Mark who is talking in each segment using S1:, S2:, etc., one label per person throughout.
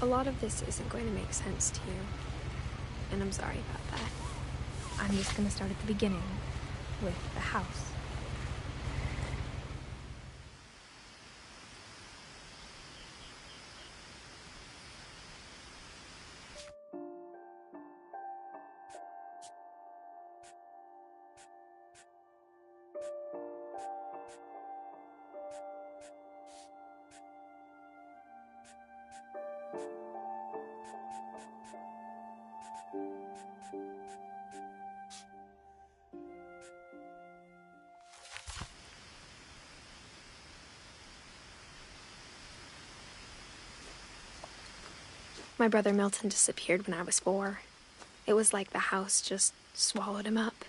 S1: A lot of this isn't going to make sense to you, and I'm sorry about that.
S2: I'm just going to start at the beginning, with the house.
S1: My brother Milton disappeared when I was 4. It was like the house just swallowed him up.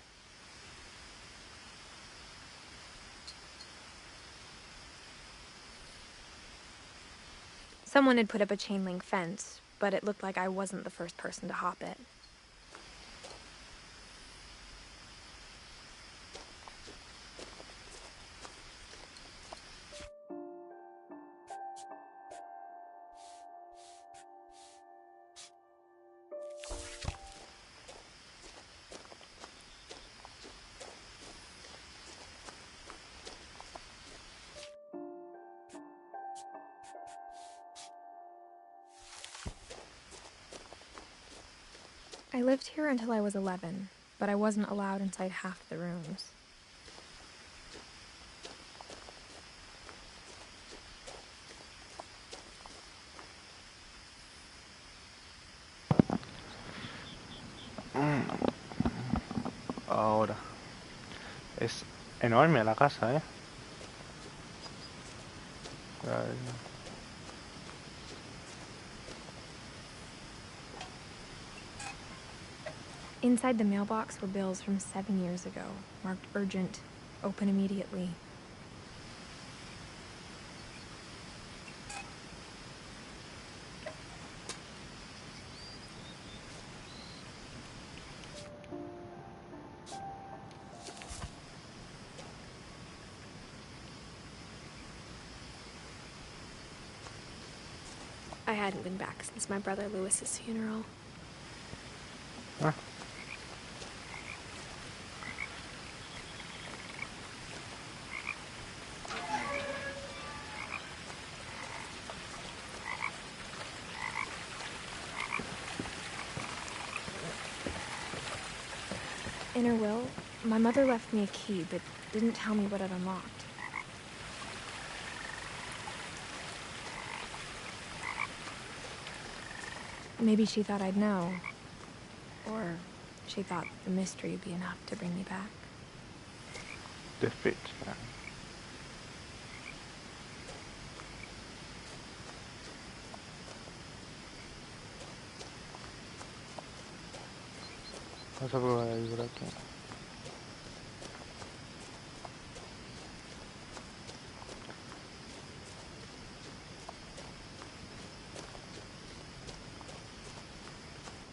S2: Someone had put up a chain link fence, but it looked like I wasn't the first person to hop it. I lived here until I was 11, but I wasn't allowed inside half the rooms.
S3: Ahora. Es enorme la casa, ¿eh?
S2: Inside the mailbox were bills from 7 years ago, marked urgent, open immediately.
S1: I hadn't been back since my brother Lewis's funeral.
S3: Ah.
S2: In her will, my mother left me a key, but didn't tell me what it unlocked. Maybe she thought I'd know. Or she thought the mystery would be enough to bring me back.
S3: The finch. Vamos a probar el por aquí.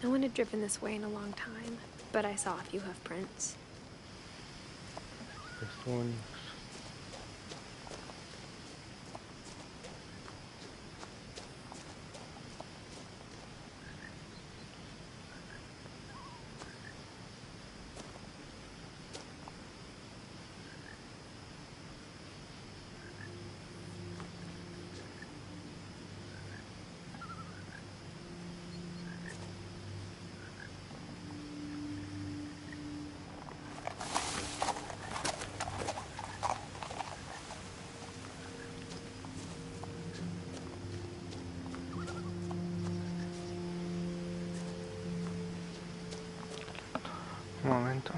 S1: No one had driven this way in a long time, but I saw a few hoof prints.
S3: Un momento.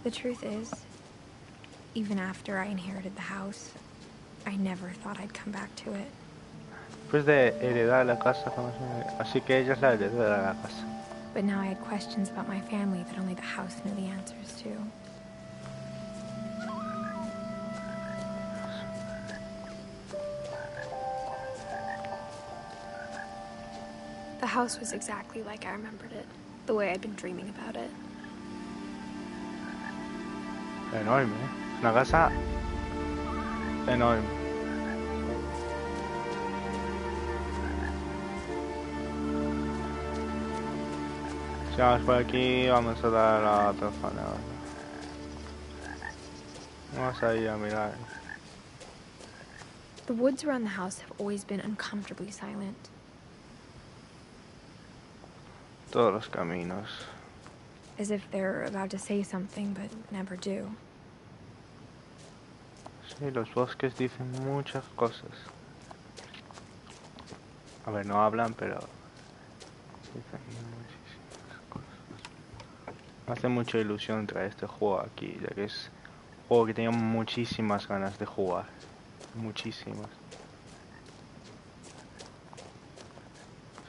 S2: The truth is, even after I inherited the house, I never thought I'd come back to it.
S3: Después de heredar la casa, así que ella es la heredera de la casa.
S2: But now I had questions about my family that only the house knew the answers to.
S1: The house was exactly like I remembered it, the way I'd been dreaming about it.
S3: Enorme, ¿eh? Una casa enorme. Si vamos por aquí, vamos a dar a la otra zona. Vamos a ir a mirar.
S2: The woods around the house have always been uncomfortably silent.
S3: Todos los caminos.
S2: As if they're about to say something, but never do.
S3: Sí, los bosques dicen muchas cosas. A ver, no hablan, pero dicen muchísimas cosas. Me hace mucha ilusión traer este juego aquí, ya que es un juego que tenía muchísimas ganas de jugar. Muchísimas.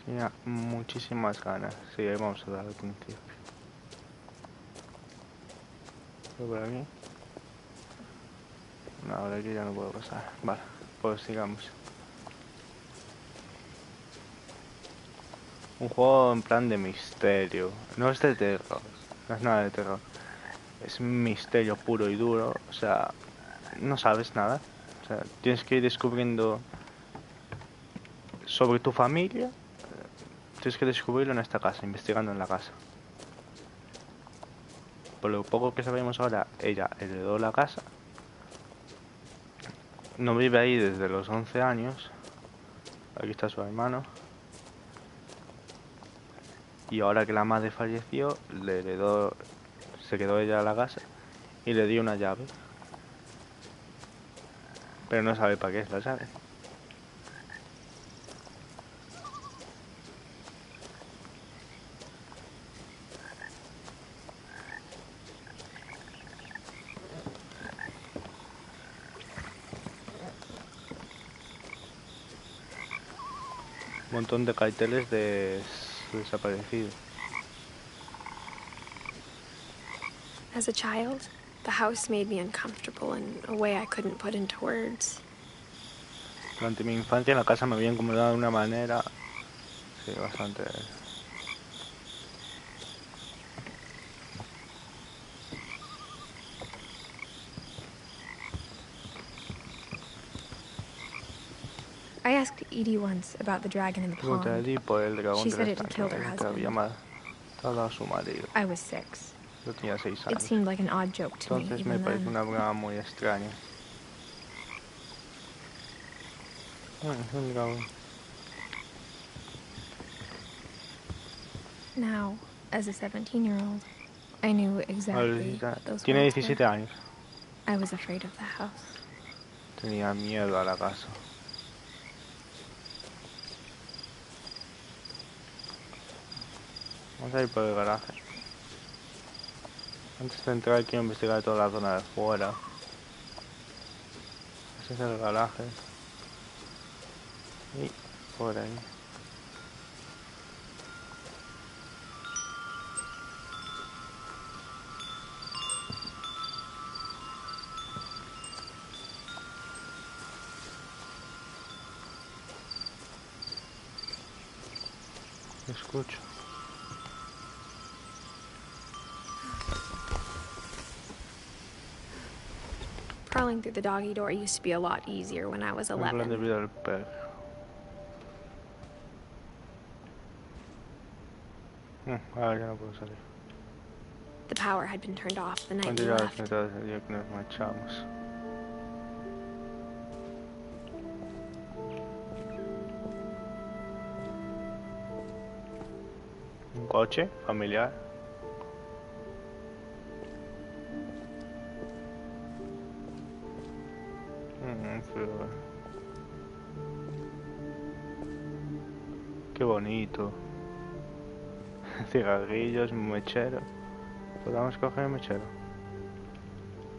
S3: Tenía muchísimas ganas. Sí, ahí vamos a dar al principio. Por aquí. No, ahora aquí ya no puedo pasar. Vale, pues sigamos. Un juego en plan de misterio. No es de terror. No es nada de terror. Es misterio puro y duro. O sea, no sabes nada. O sea, tienes que ir descubriendo sobre tu familia. Tienes que descubrirlo en esta casa, investigando en la casa. Por lo poco que sabemos ahora, ella heredó la casa. No vive ahí desde los 11 años. Aquí está su hermano. Y ahora que la madre falleció, le heredó, se quedó ella a la casa y le dio una llave. Pero no sabe para qué es la llave. Un montón de carteles de su desaparecido.
S1: As a child, the house made me uncomfortable in a way I couldn't put into words.
S3: Durante mi infancia la casa me había incomodado de una manera... Sí, bastante...
S2: I asked Edie once about the dragon in the
S3: Pregunté a
S2: pond.
S3: Edith por el dragón
S2: She
S3: de
S2: said
S3: la
S2: it had killed her
S3: estatua que había
S2: husband.
S3: matado a su marido.
S2: I was 6.
S3: Yo tenía 6
S2: It
S3: años.
S2: seemed like an odd joke to me
S3: Entonces me
S2: even
S3: parece
S2: then.
S3: una broma muy extraña. Es un dragón.
S2: Now, as a 17-year-old, I knew exactly those
S3: Tiene
S2: words
S3: 17
S2: were.
S3: años.
S2: I was afraid of the house.
S3: Tenía miedo a la casa. Vamos a ir por el garaje. Antes de entrar quiero investigar toda la zona de fuera. Ese es el garaje. Y por ahí. Escucho.
S1: Crawling through the doggy door used to be a lot easier when I was
S3: Un plan de
S1: 11.
S3: vida del perro. Ahora ya no puedo salir.
S1: The power had been turned off the night
S3: Cuando
S1: we
S3: ya
S1: left.
S3: el día que nos marchamos. Un coche familiar. Pero... Qué bonito. Cigarrillos, mechero. ¿Podemos coger el mechero?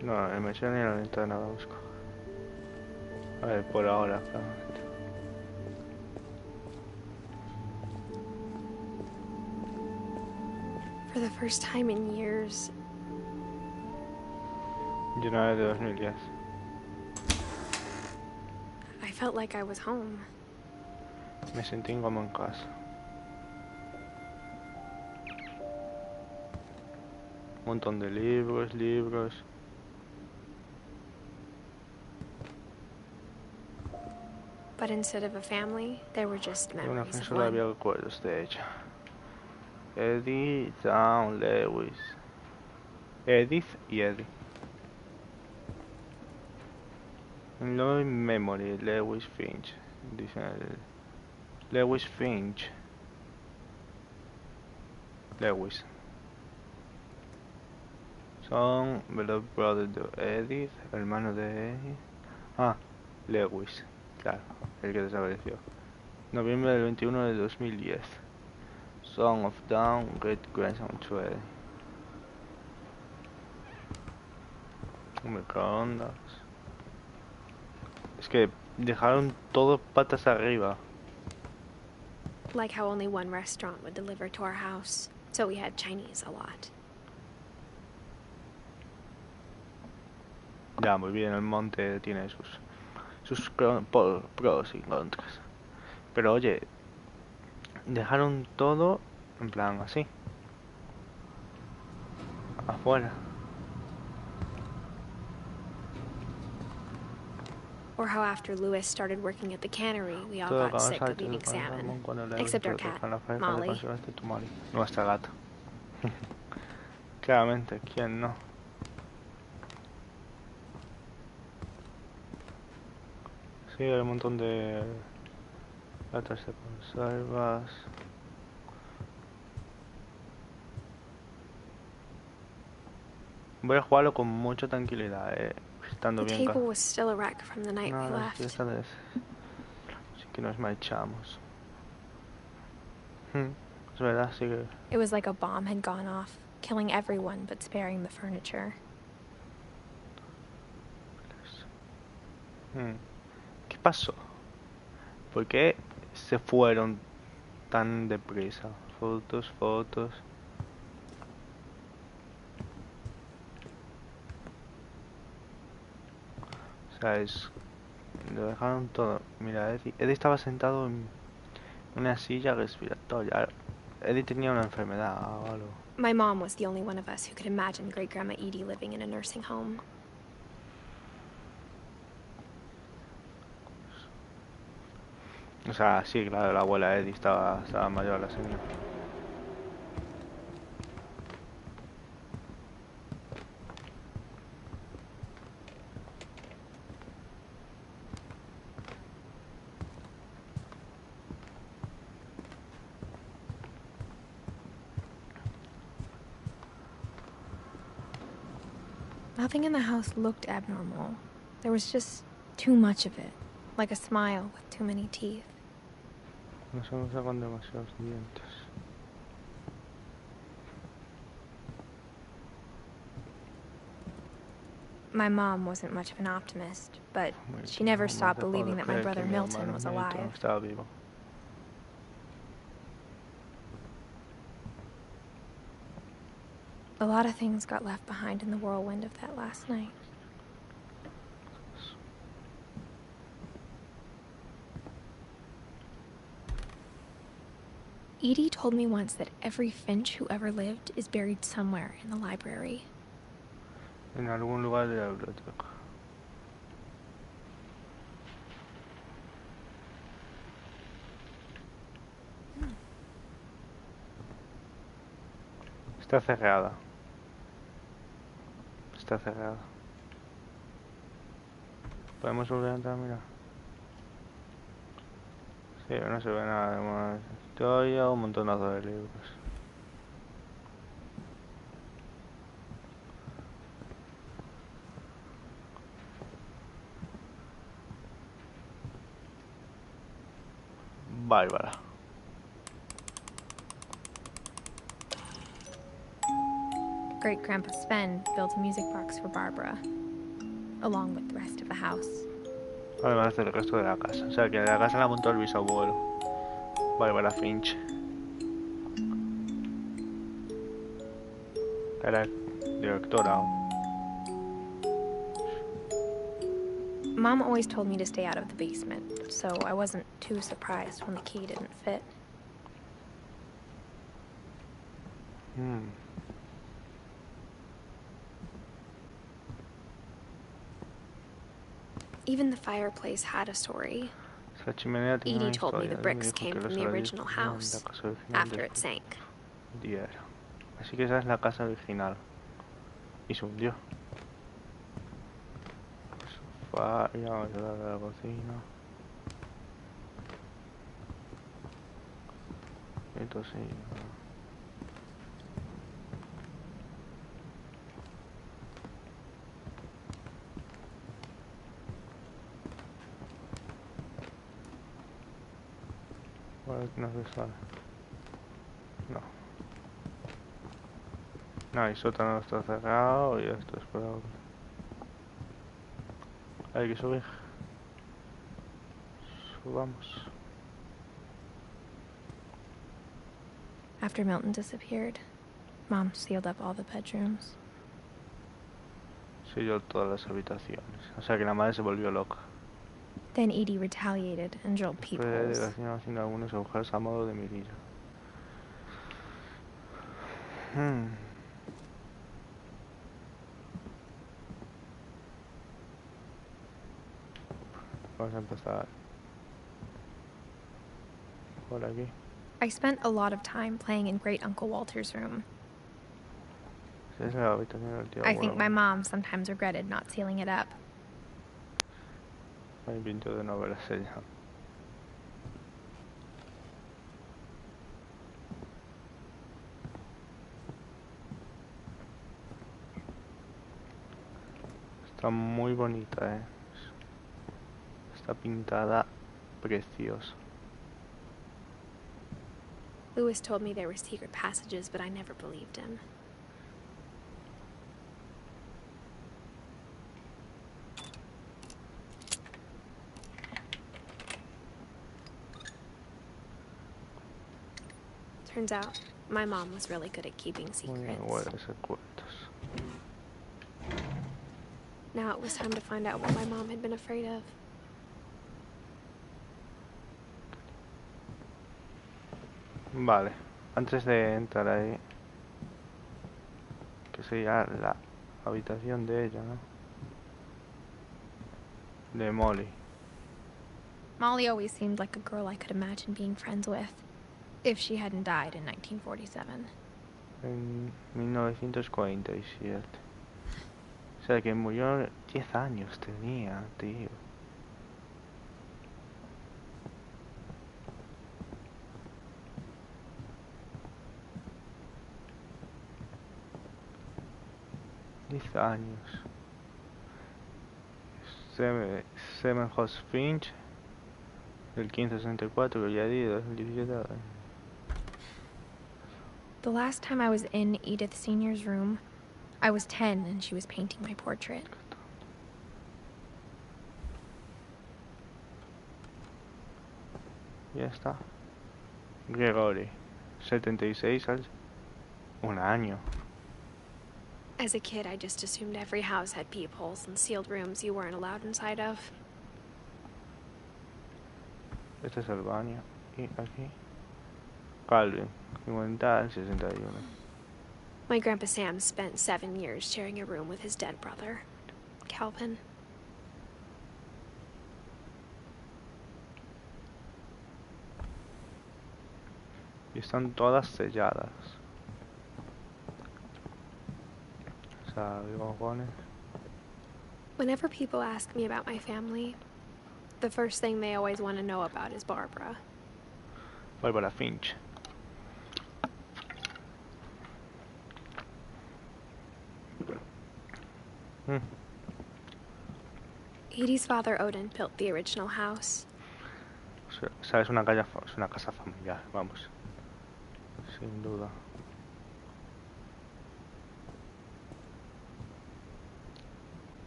S3: No, el mechero ni la ventana vamos a coger. A ver, por ahora, claro.
S1: For the first time in years,
S3: January de 2010.
S1: I felt like I was home.
S3: Me sentí como en casa. Un montón de libros.
S1: But instead of a family, there were just
S3: En una
S1: memories
S3: fin
S1: of
S3: solo había
S1: one.
S3: recuerdos de ella. Eddie, Down, Lewis. Edith y Eddie. No in memory, Lewis Finch. Dicen Lewis Finch. Lewis. Son beloved brother de Edith, hermano de Eddie. Ah, Lewis. Claro, el que desapareció. Noviembre del 21 de 2010. Song of Down, Great Grandson to Eddie. Microondas. Es que dejaron todo patas arriba.
S1: Like how only one restaurant would deliver to our house, so we had Chinese a lot.
S3: Ya, muy bien, el monte tiene sus pros y contras. Pero oye, dejaron todo en plan así. Afuera.
S1: Or how after Louis started working at the cannery, we all
S3: Todo
S1: got sick
S3: cabeza
S1: of
S3: de
S1: eating salmon.
S3: cuando le
S1: Except our
S3: pero
S1: cat,
S3: con la pareja de
S1: Molly.
S3: conservaste tu Molly. Nuestra gata. Claramente, ¿quién no? Sí, hay un montón de latas de conservas. Voy a jugarlo con mucha tranquilidad, estando
S1: The
S3: bien.
S1: table was still a wreck from the night we
S3: No,
S1: left.
S3: esta vez sí que nos marchamos. Es verdad, sí que...
S2: It was like a bomb had gone off, killing everyone but sparing the furniture.
S3: ¿Qué pasó? ¿Por qué se fueron tan deprisa? Fotos. O sea, lo dejaron todo. Mira, Eddie estaba sentado en una silla respiratoria. Eddie tenía una enfermedad o algo.
S1: My mom was the only one of us who could imagine Great Grandma Edie living in a nursing home.
S3: O sea, sí, claro, la abuela Eddie estaba mayor, la señora.
S2: Nothing in the house looked abnormal. There was just too much of it, like a smile with too many teeth.
S3: No se usa con demasiados dientes.
S2: My mom wasn't much of an optimist, but she never stopped believing that my brother Milton was alive.
S3: Estaba vivo.
S2: A lot of things got left behind in the whirlwind of that last night. Edie told me once that every finch who ever lived is buried somewhere in the library.
S3: En algún lugar de la biblioteca. Está cerrada. Está cerrada. Podemos volver a entrar, mira. Sí, no se ve nada más. Historia, un montonazo de libros. Bárbara.
S2: Great Grandpa Sven built a music box for Barbara, along with the rest of the house.
S3: Además del resto de la casa. O sea que la casa la montó el bisabuelo. Bárbara Finch. Era directora.
S2: Mom always told me to stay out of the basement, so I wasn't too surprised when the key didn't fit.
S1: Even the fireplace had a story.
S3: Esa chimenea tenía
S1: Edie
S3: una
S1: told me the
S3: historia. Él me
S1: bricks
S3: dijo
S1: came
S3: que
S1: from
S3: los
S1: the
S3: ladrillos
S1: original
S3: venían de la
S1: house
S3: casa original
S1: after
S3: del
S1: it sank.
S3: diario. Así que esa es la casa original. Y se hundió. Sofá, y vamos a dar a la cocina. Entonces, bueno, no se sabe. No. No, el sótano está cerrado y esto es por ahora. Hay que subir. Subamos.
S2: After Milton disappeared, Mom sealed up all the bedrooms.
S3: Selló todas las habitaciones. O sea que la madre se volvió loca.
S2: Then Edie retaliated and drilled
S3: Fue
S2: peepholes.
S3: haciendo algunos agujeros a modo de mirilla. Vamos a empezar por aquí.
S2: I spent a lot of time playing in Great Uncle Walter's room.
S3: Esa es la habitación del tío
S2: I think my
S3: abuelo.
S2: mom sometimes regretted not sealing it up.
S3: Me arrepiento de no haberla sellado. Está muy bonita, Está pintada preciosa.
S1: Lewis told me there were secret passages, but I never believed him. Turns out, my mom was really good at keeping
S3: Muy bien,
S1: secrets.
S3: huele secretos.
S1: Now it was time to find out what my mom had been afraid of.
S3: Vale, antes de entrar ahí, que sería la habitación de ella, ¿no? De Molly.
S2: Molly always seemed like a girl I could imagine being friends with, if she hadn't died in 1947.
S3: En 1947. O sea que murió 10 años tenía, tío. años. Semenhouse Finch del 1564 y Edith del 17.
S2: The last time I was in Edith Sr.'s room, I was 10 and she was painting my portrait.
S3: Ya está. Gregory, 76 al... un año.
S1: As a kid, I just assumed every house had peepholes and sealed rooms you weren't allowed inside of.
S3: Este es el baño. Y aquí. Calvin, 50 al 61.
S1: My Grandpa Sam spent 7 years sharing a room with his dead brother, Calvin.
S3: Y están todas selladas. O sea, cojones.
S1: Whenever people ask me about my family, the first thing they always want to know about is Barbara.
S3: Barbara Finch.
S1: Edie's father Odin built the original house.
S3: O sea, es una casa familiar, vamos. Sin duda.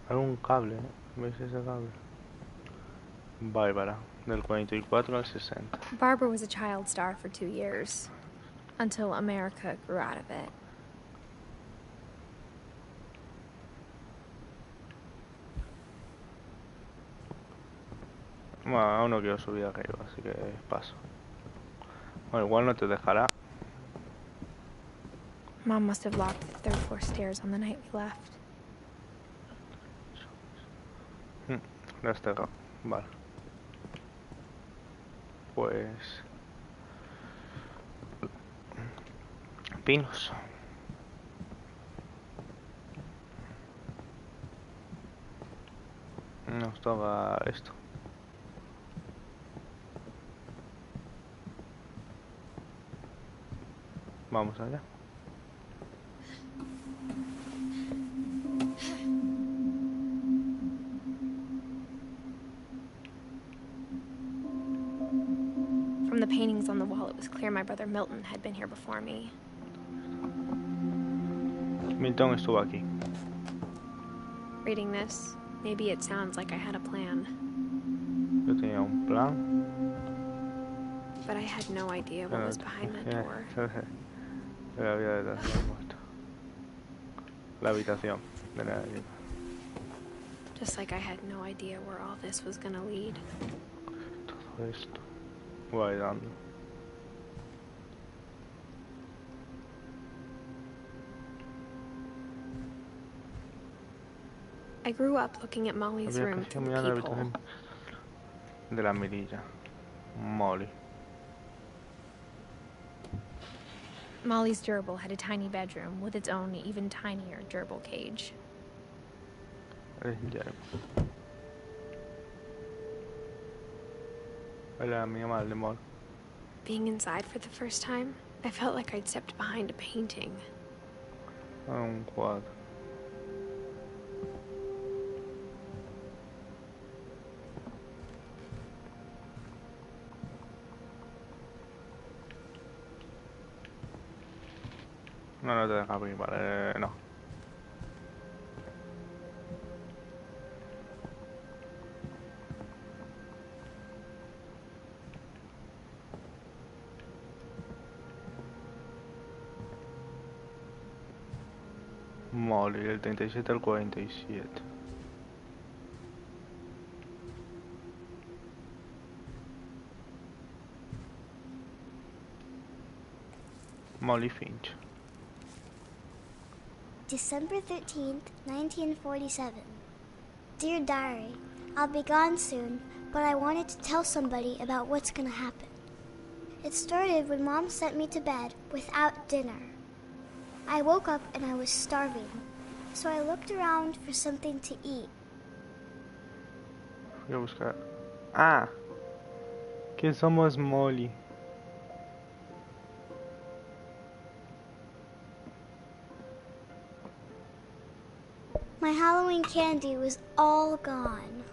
S3: Hay un cable, ¿Ves ese cable? Bárbara, del 44 al 60.
S2: Barbara was a child star for 2 years, until America grew out of it.
S3: Bueno, aún no quiero subir arriba, así que paso. Bueno, igual no te dejará.
S2: Mom must have locked the third floor stairs on the night we left.
S3: lo has cerrado. Vale. Pues... pinos. Nos toca esto. Vamos allá.
S1: From the paintings on the wall, it was clear my brother Milton had been here before me.
S3: Milton estuvo aquí.
S1: Reading this, maybe it sounds like I had a plan.
S3: Yo tenía un plan.
S1: But I had no idea what was behind that door.
S3: La había detrás de la puerta. La habitación de la...
S1: Just like I had no idea where all this was gonna lead.
S3: Todo esto va dando.
S1: I grew up looking at Molly's
S3: Había
S1: room
S3: que
S1: through
S3: mirar
S1: the
S3: la
S1: peephole.
S3: habitación de la mirilla. Molly.
S2: Molly's gerbil had a tiny bedroom with its own even tinier gerbil cage.
S3: El yermo. Hola, mi amable amor.
S1: Being inside for the first time, I felt like I'd stepped behind a painting.
S3: Un cuadro. No, no te deja abrir, vale, no. Molly, del 37 al 47. Molly Finch.
S4: December 13th, 1947. Dear Diary, I'll be gone soon, but I wanted to tell somebody about what's gonna happen. It started when Mom sent me to bed without dinner. I woke up and I was starving, so I looked around for something to eat.
S3: Voy a buscar... Ah, que somos Molly.
S4: My Halloween candy was all gone.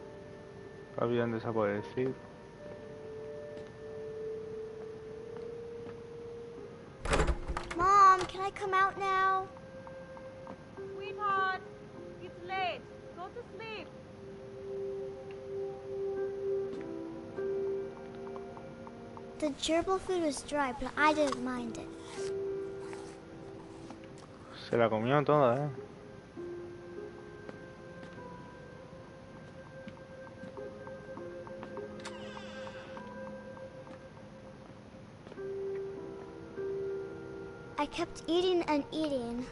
S3: Habían desaparecido.
S4: Mom, can I come out now?
S5: Sweetheart, it's late. Go to sleep.
S4: The gerbil food was dry, but I didn't mind it.
S3: Se la comió toda,
S4: I kept eating and eating.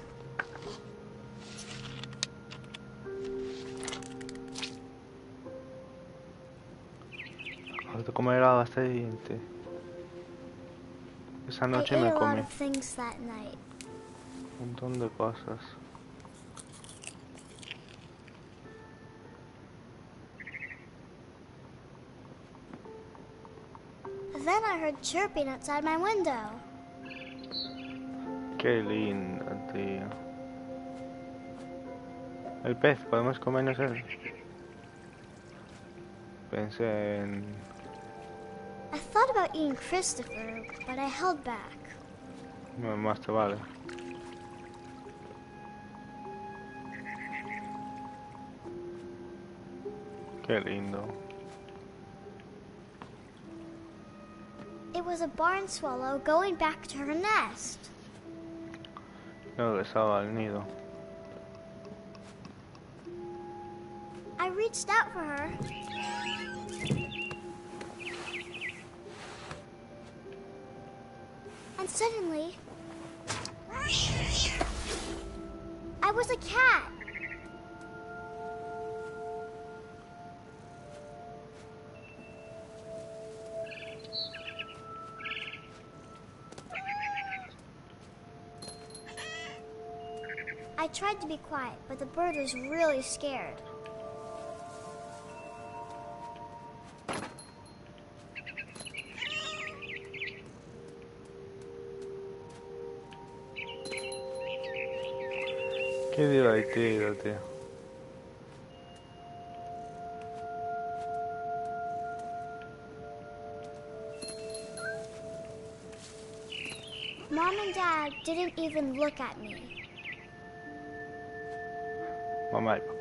S3: Ahora te comerá bastante. Esa
S4: I
S3: noche
S4: ate
S3: me
S4: a lot
S3: comí
S4: of things that night.
S3: un montón de cosas.
S4: Then I heard chirping outside my window.
S3: Qué lindo, tío. El pez, podemos comernos él. Pensé en...
S4: I thought about eating Christopher, but I held back.
S3: No, más te vale. Qué lindo.
S4: It was a barn swallow going back to her nest.
S3: No regresaba al nido.
S4: I reached out for her. And suddenly, I was a cat. I tried to be quiet, but the bird was really scared.
S3: Qué divertido, tío.
S4: Mom and Dad didn't even look at me.
S3: Mamá y papá.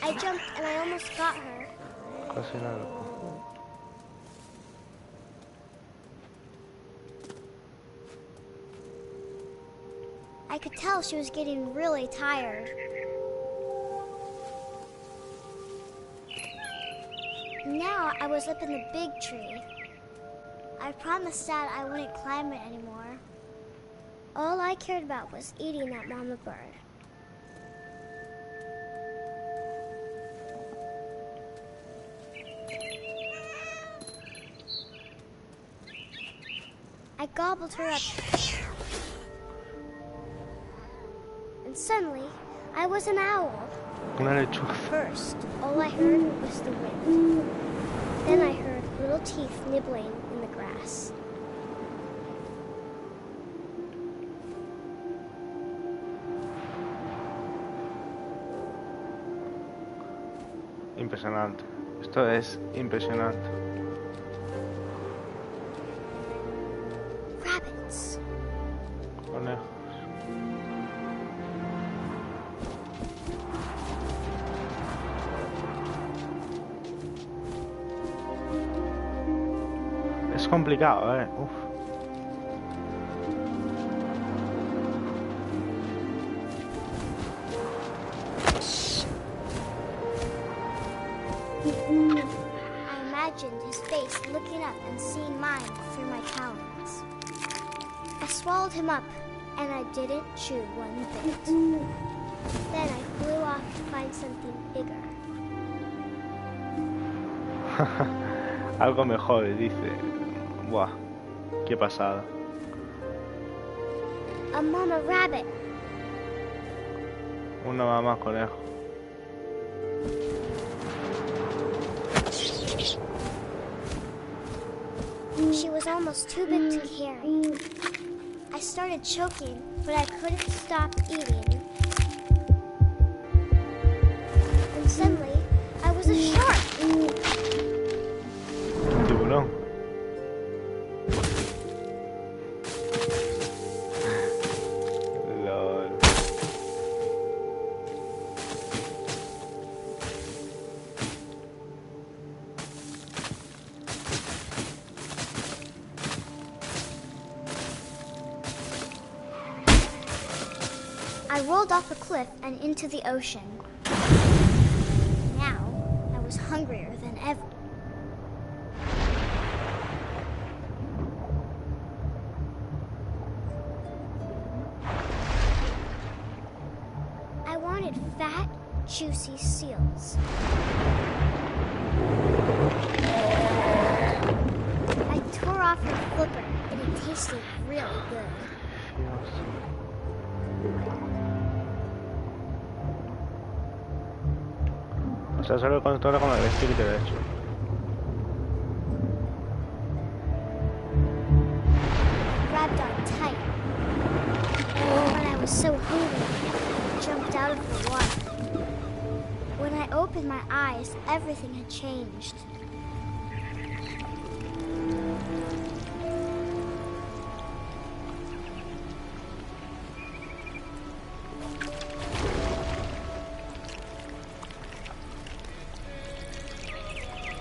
S4: I jumped and I almost got her.
S3: Casi nada.
S4: I could tell she was getting really tired. Now I was up in the big tree. I promised Dad I wouldn't climb it anymore. All I cared about was eating that mama bird. I gobbled her up. And suddenly, I was an owl.
S3: Una lechuza.
S4: First, all I heard was the wind. Then I heard little teeth nibbling in the grass.
S3: Impresionante. Esto es impresionante.
S4: Rabbits.
S3: Conejos. Es complicado, Uf.
S4: I imagined his face looking up and seeing mine through my talons. I swallowed him up, and I didn't chew one bit. Then I flew off to find something bigger.
S3: Algo mejor, dice. Buah, qué pasada.
S4: A mama rabbit.
S3: Una mamá conejo.
S4: She was almost too big to carry. I started choking, but I couldn't stop eating. And suddenly, I was a shark.
S3: Tiburón. Lol.
S4: I rolled off a cliff and into the ocean. Now, I was hungrier than ever. I wanted fat, juicy seals. I tore off her flipper, and it tasted really good.
S3: O sea, solo controla con el stick derecho.
S4: Grabbed on tight. When I was so hungry, I jumped out of the water. When I I opened my eyes, everything had changed.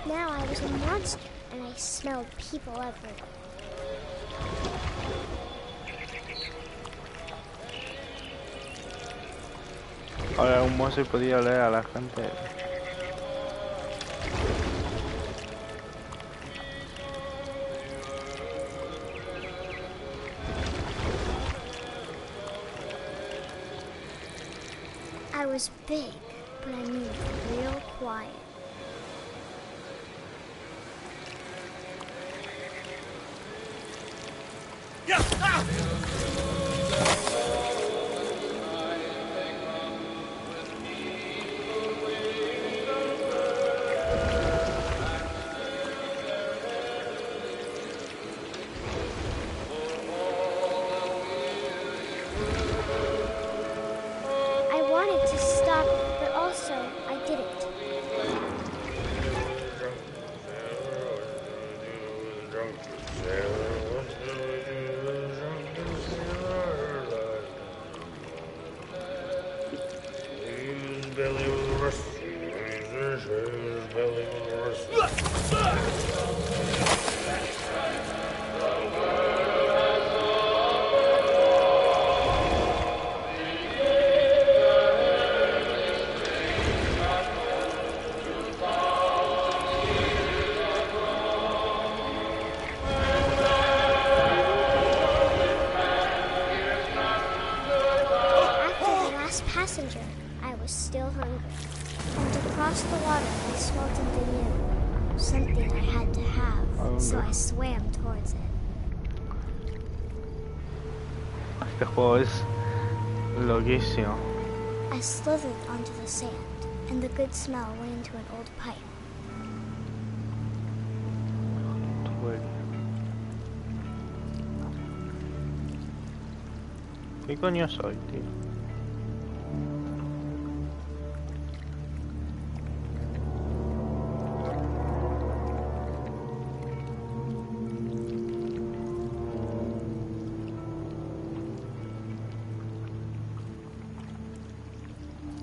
S4: Now I was a monster, and I smelled people everywhere.
S3: Ahora un monstruo podía oler a la gente.
S4: I was big, but I moved real quiet. I wanted to stop, but also I didn't. Passenger, I was still hungry. And to cross the water, I smelled something new. Something I had to have, so I swam towards it.
S3: Este juego es loquísimo.
S4: I slithered onto the sand, and the good smell went into an old pipe.
S3: ¿Qué coño soy, tío?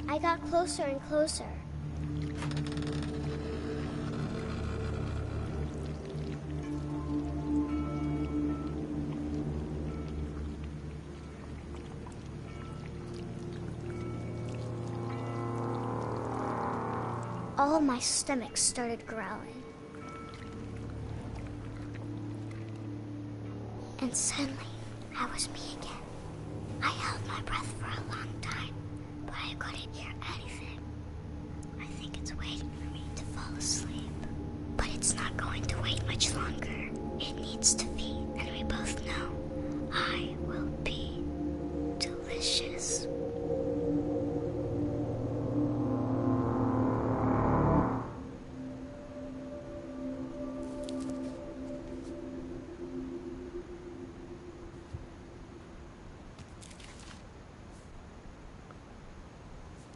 S4: I got closer and closer. All my stomach started growling. And suddenly, I was me again. I held my breath for a long time, but I couldn't hear anything. I think it's waiting for me to fall asleep. But it's not going to wait much longer. It needs to feed, and we both know I will be delicious.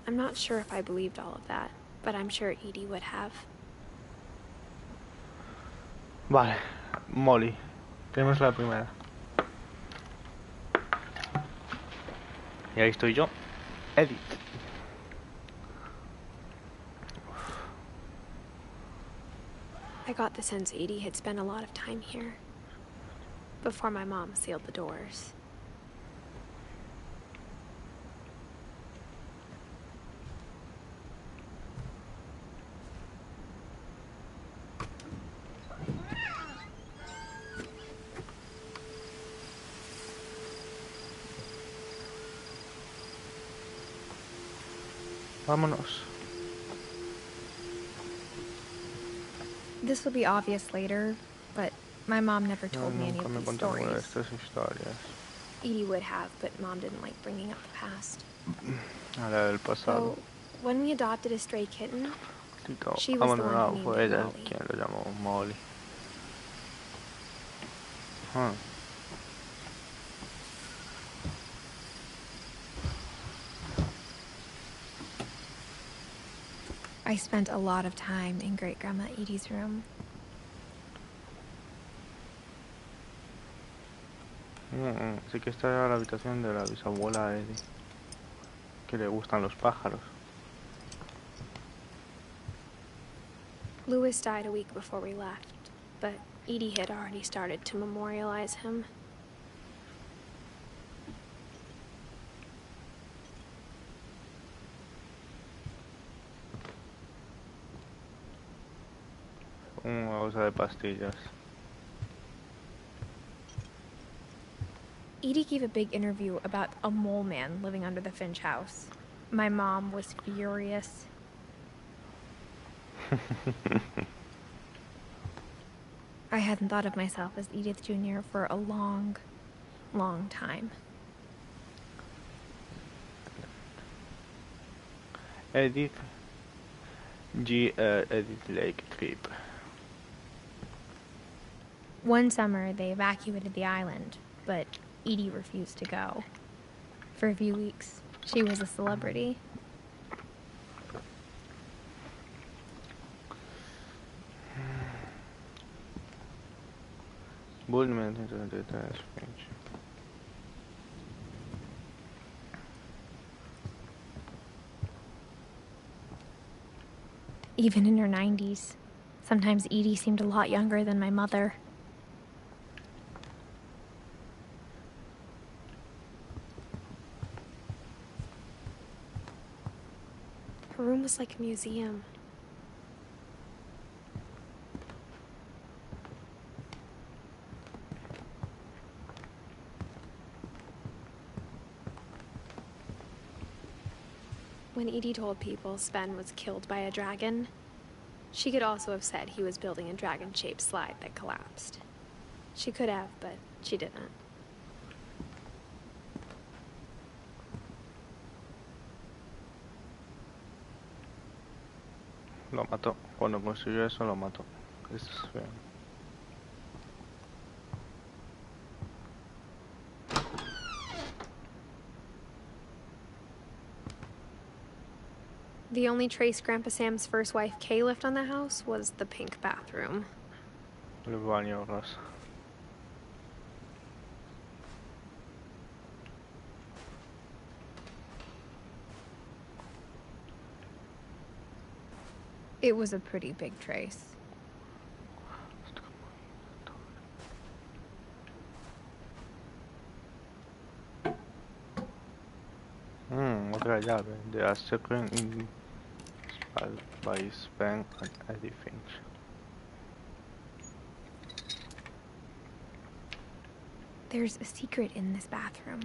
S1: I'm not sure if I believed all of that, but I'm sure Edie would have.
S3: Vale, Molly. Tenemos la primera. Y ahí estoy yo, Edith.
S1: I got the sense Edie had spent a lot of time here before my mom sealed the doors.
S3: Vámonos.
S2: This will be obvious later, but my mom never told me any
S3: Nunca me
S2: of these
S3: contó ninguna de
S2: stories.
S3: estas historias.
S1: Edie would have, but Mom didn't like bringing up the past.
S3: Ahora del pasado.
S1: So, when we adopted a stray kitten,
S3: Tito
S1: she was the one
S3: abandonado
S1: who
S3: fue
S1: named it
S3: ella
S1: Molly.
S3: quien lo llamó Molly. Huh.
S2: I spent a lot of time in Great-Grandma Edie's room.
S3: Así que esta era la habitación de la bisabuela Edith, que le gustan los pájaros.
S1: Louis died a week before we left, but Edie had already started to memorialize him.
S3: Una bolsa de pastillas.
S2: Edie gave a big interview about a mole man living under the Finch house. My mom was furious. I hadn't thought of myself as Edith Jr. for a long, long time.
S3: Edith Edith Lake trip.
S2: One summer, they evacuated the island, but Edie refused to go. For a few weeks, she was a celebrity.
S3: Bullman 173 finch.
S2: Even in her 90s, sometimes Edie seemed a lot younger than my mother.
S1: Her room was like a museum. When Edie told people Sven was killed by a dragon, she could also have said he was building a dragon-shaped slide that collapsed. She could have, but she didn't.
S3: Lo mató. Cuando construyó eso lo mató. Eso es feo.
S1: The only trace Grandpa Sam's first wife Kay left on the house was the pink bathroom.
S3: El baño rosa.
S2: It was a pretty big trace.
S3: Otra llave. They are secret in by Sven and Eddie Finch.
S2: There's a secret in this bathroom.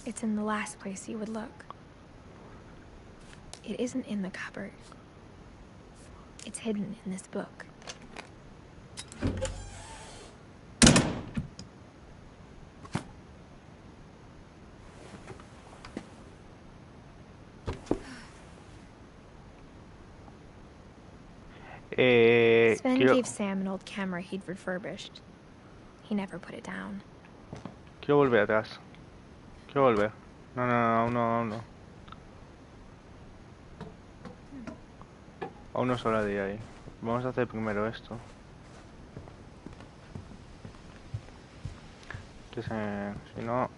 S2: It's in the last place you would look. It isn't in the cupboard. It's hidden in this book. Sven gave Sam an old camera he'd refurbished. He never put it down.
S3: Quiero volver atrás. Quiero volver. No. Aún no es hora de ir ahí. Vamos a hacer primero esto. Que si no...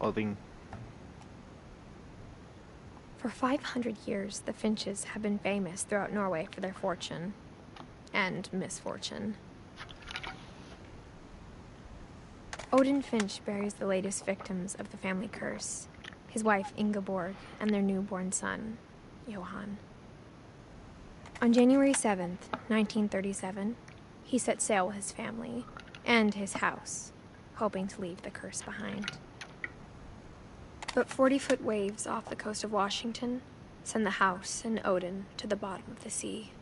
S3: Odín.
S2: For 500 years, the Finches have been famous throughout Norway for their fortune and misfortune. Odin Finch buries the latest victims of the family curse, his wife Ingeborg and their newborn son, Johan. On January 7th, 1937, he set sail with his family and his house, hoping to leave the curse behind. But 40-foot waves off the coast of Washington send the house and Odin to the bottom of the sea.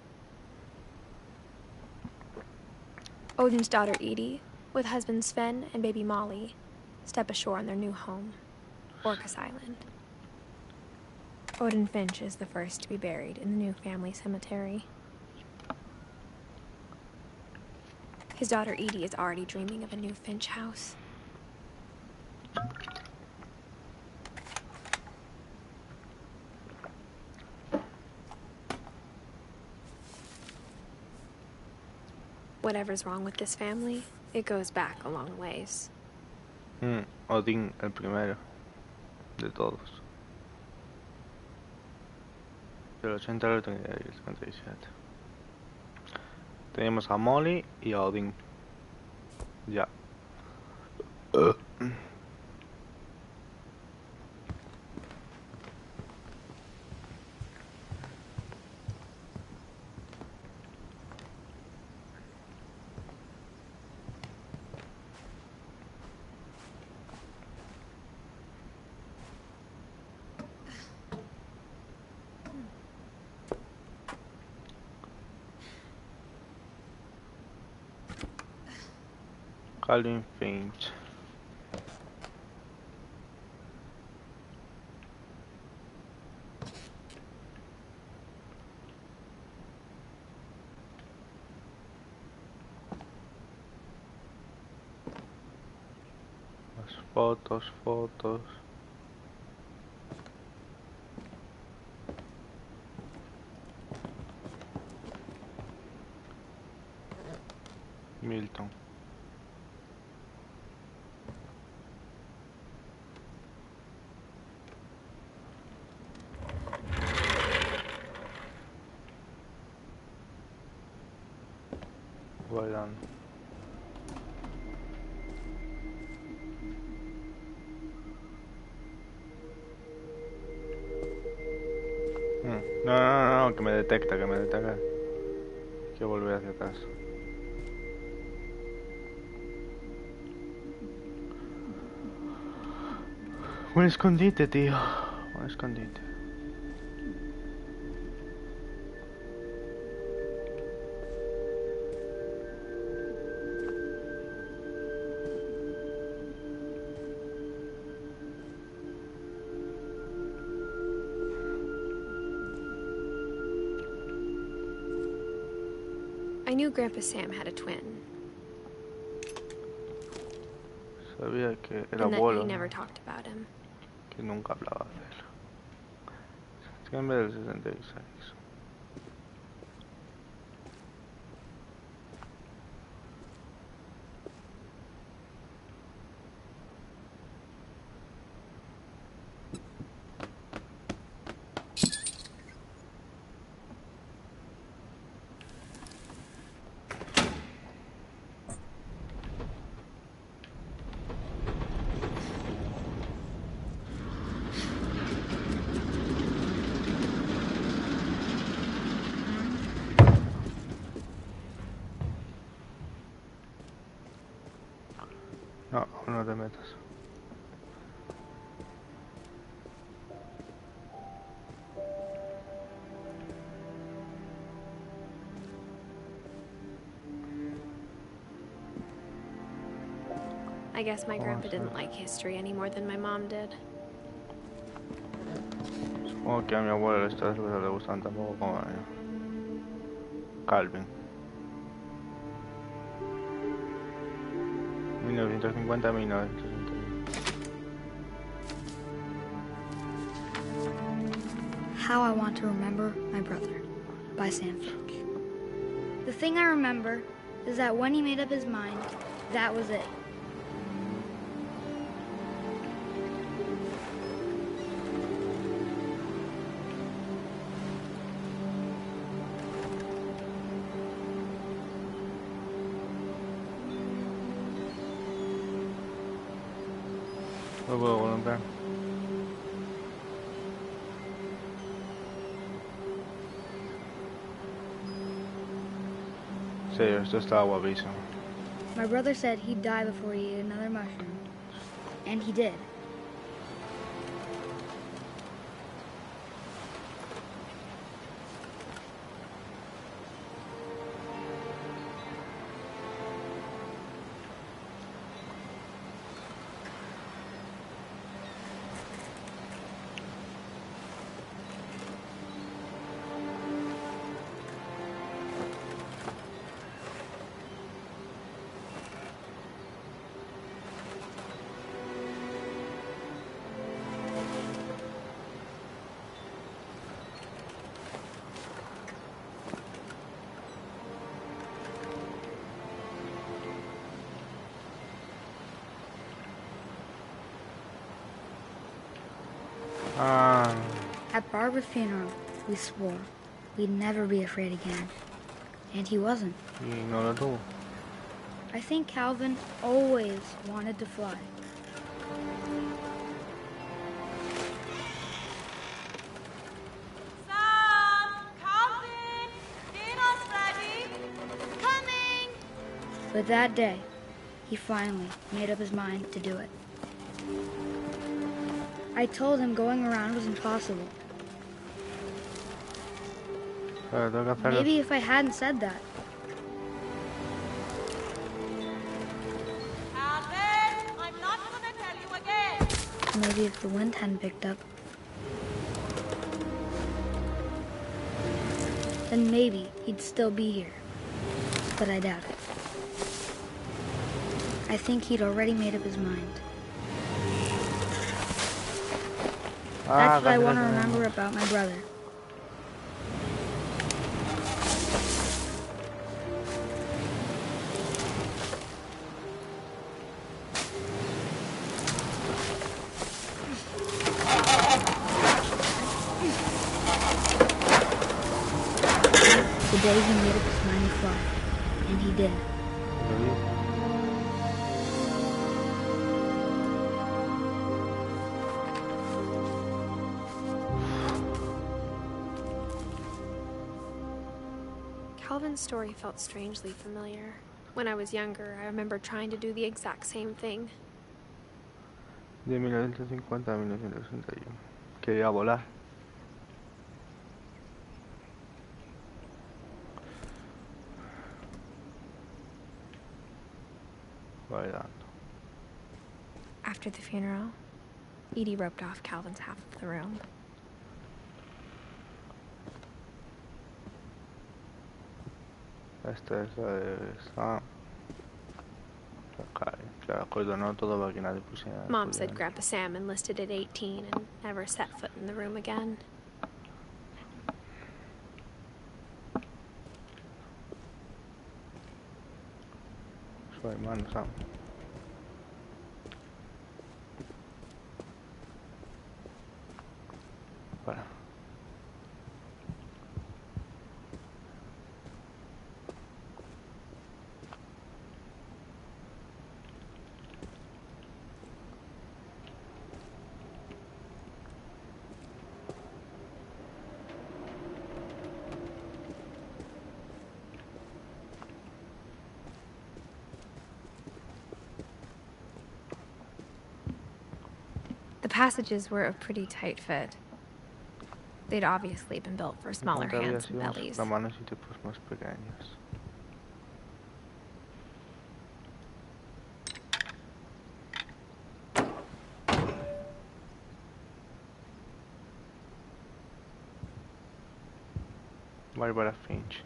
S2: Odin's daughter Edie, with husband Sven and baby Molly, step ashore on their new home, Orcas Island. Odin Finch is the first to be buried in the new family cemetery. His daughter Edie is already dreaming of a new Finch house.
S1: Whatever's wrong with this family, it goes back a long ways.
S3: Odín, el primero de todos. Del 80 al 37. Tenemos a Molly y a Odín. Ya. Calvin Finch. Las fotos. Milton. Bailando. No, que me detecta, Hay que volver hacia atrás. Un escondite, tío. Un escondite.
S1: I knew Grandpa Sam had a twin.
S3: Sabía que el
S1: And that
S3: abuelo,
S1: he never talked about him.
S3: que nunca hablaba de él. Septiembre del 66. No, no te metas.
S1: I guess my grandpa didn't like history any more than my mom did.
S3: Supongo que a mi abuelo estas cosas le gustan tampoco como a mí. Calvin. 1950-1961.
S6: How I Want to Remember My Brother by Sam Finch. The thing I remember is that when he made up his mind, that was it.
S3: ¿Lo puedo golpear? Sí, esto está guapísimo.
S6: My brother said he'd die before he ate another mushroom. And he did.
S3: Ah,
S6: At Barbara's funeral, we swore we'd never be afraid again. And he wasn't.
S3: y no lo tuvo.
S6: I think Calvin always wanted to fly.
S5: Sam! Calvin! Dinner's ready! Coming!
S6: But that day, he finally made up his mind to do it. I told him going around was impossible.
S3: Pero tengo que hacerlo.
S6: Maybe if I hadn't said that,
S5: Calvin! I'm not gonna tell you again!
S6: maybe if the wind hadn't picked up, then maybe he'd still be here. But I doubt it. I think he'd already made up his mind. That's what I want to remember about my brother. The day he made up his mind to fly. And he did.
S1: Calvin's story felt strangely familiar. When I was younger, I remember trying to do the exact same thing.
S3: De 1950 a 1961. Quería volar. Bailando.
S2: After the funeral, Edie roped off Calvin's half of the room.
S3: Esta es la de Sam. Claro, acordonó todo para que nadie pusiera.
S1: Mom said Grandpa Sam enlisted at 18 and never set foot in the room again.
S3: Su hermano Sam. Para.
S2: The passages were a pretty tight fit. They'd obviously been built for smaller hands and bellies.
S3: La manos y tipos más pequeños. Barbara Finch.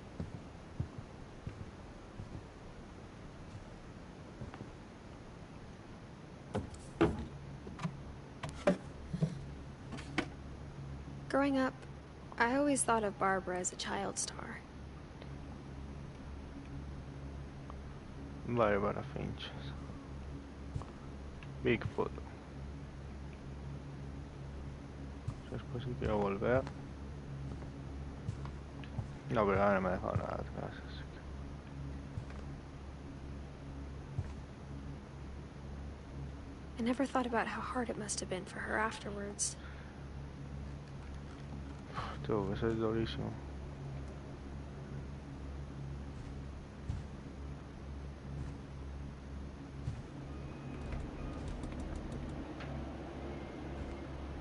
S1: Growing up, I always thought of Barbara as a child star.
S3: Barbara Finch. Bigfoot. Después si quiero volver. No, pero ahora no me ha dejado nada atrás. Así que...
S1: I never thought about how hard it must have been for her afterwards.
S3: Tuvo que ser durísimo.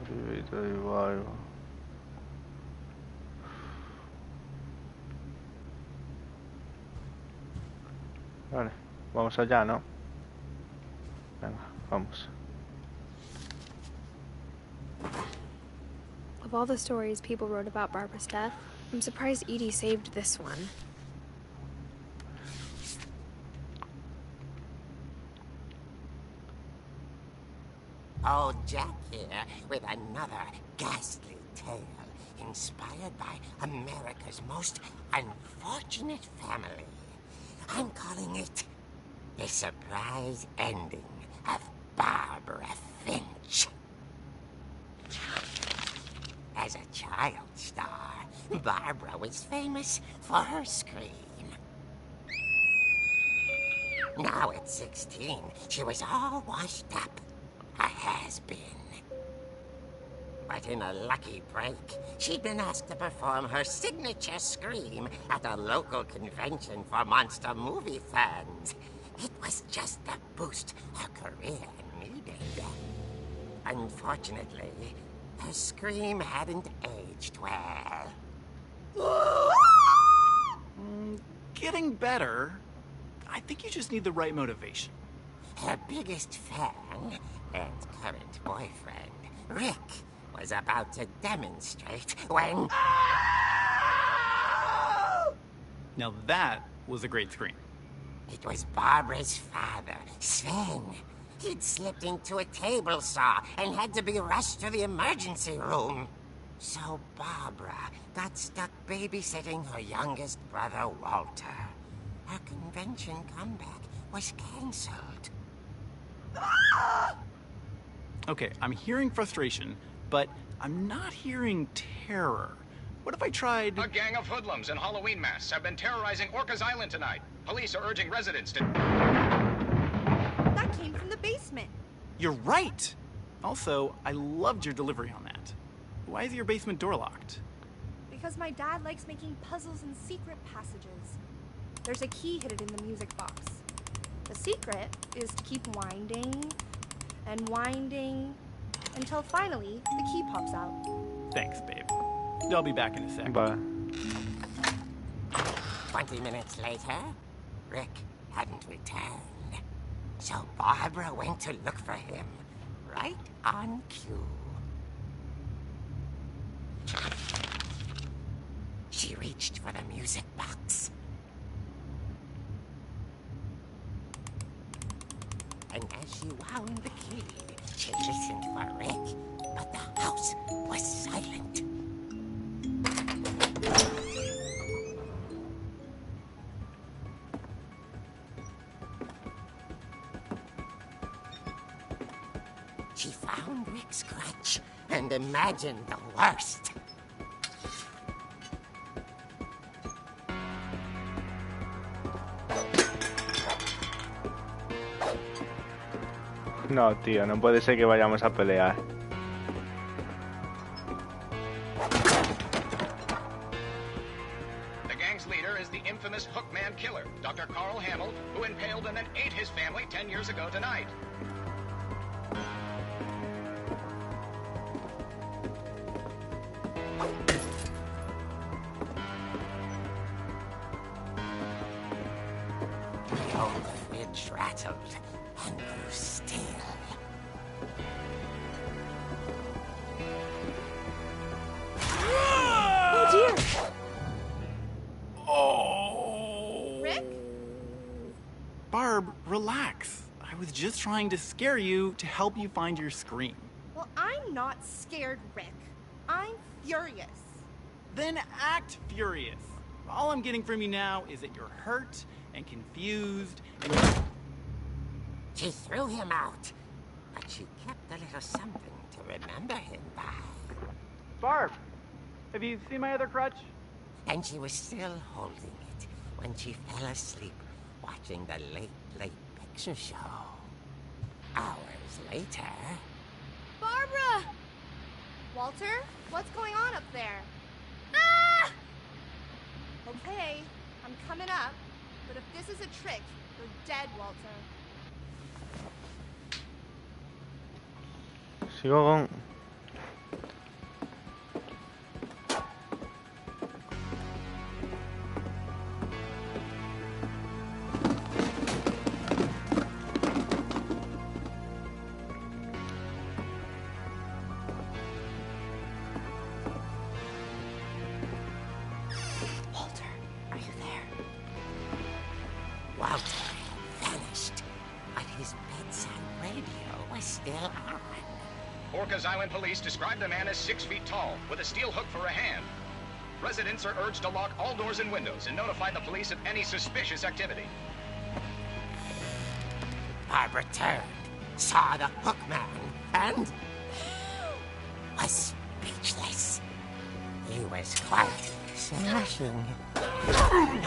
S3: Arribita de barba. Vale, vamos allá, ¿no? Venga, vamos.
S1: Of all the stories people wrote about Barbara's death, I'm surprised Edie saved this one.
S7: Old Jack here with another ghastly tale inspired by America's most unfortunate family. I'm calling it The Surprise Ending of Barbara Finch. child star, Barbara was famous for her scream. Now at 16, she was all washed up. A has-been. But in a lucky break, she'd been asked to perform her signature scream at a local convention for monster movie fans. It was just the boost her career needed. Unfortunately, her scream hadn't aged well.
S8: Getting better. I think you just need the right motivation.
S7: Her biggest fan and current boyfriend, Rick, was about to demonstrate when...
S8: Now that was a great scream.
S7: It was Barbara's father, Sven. He'd slipped into a table saw and had to be rushed to the emergency room. So Barbara got stuck babysitting her youngest brother, Walter. Her convention comeback was cancelled.
S8: Okay, I'm hearing frustration, but I'm not hearing terror. What if I tried...
S9: A gang of hoodlums in Halloween masks have been terrorizing Orcas Island tonight. Police are urging residents to...
S5: That came from the basement.
S8: You're right! Also, I loved your delivery on that. Why is your basement door locked?
S5: Because my dad likes making puzzles and secret passages. There's a key hidden in the music box. The secret is to keep winding and winding until finally the key pops out.
S8: Thanks, babe. I'll be back in a sec.
S3: Bye.
S7: 20 minutes later, Rick hadn't returned. So Barbara went to look for him, right on cue. She reached for the music box. And as she wound the key, she listened for Rick, but the house was silent. She found Rick's crutch and imagined the worst.
S3: No, tío, no puede ser que vayamos a pelear.
S9: The gang's leader is the infamous Hookman killer, Dr. Carl Hamill, who impaled and then ate his family 10 years ago tonight.
S7: The old fridge rattled and grew still.
S5: Oh dear!
S8: Oh!
S5: Rick?
S8: Barb, relax. I was just trying to scare you to help you find your scream.
S5: Well, I'm not scared, Rick. I'm furious.
S8: Then act furious. All I'm getting from you now is that you're hurt and confused and...
S7: She threw him out, but she kept a little something to remember him by.
S8: Barb, have you seen my other crutch?
S7: And she was still holding it when she fell asleep watching the late picture show. Hours later...
S5: Barbara! Walter, what's going on up there? Ah! Okay, I'm coming up, but if this is a trick, you're dead, Walter.
S3: Sigo con...
S5: Walter, are you there?
S7: Walter had vanished, but his bedside radio was still on.
S9: Orcas Island police describe the man as 6 feet tall, with a steel hook for a hand. Residents are urged to lock all doors and windows and notify the police of any suspicious activity.
S7: Barbara turned, saw the hook man, and was speechless. was quite smashing. And really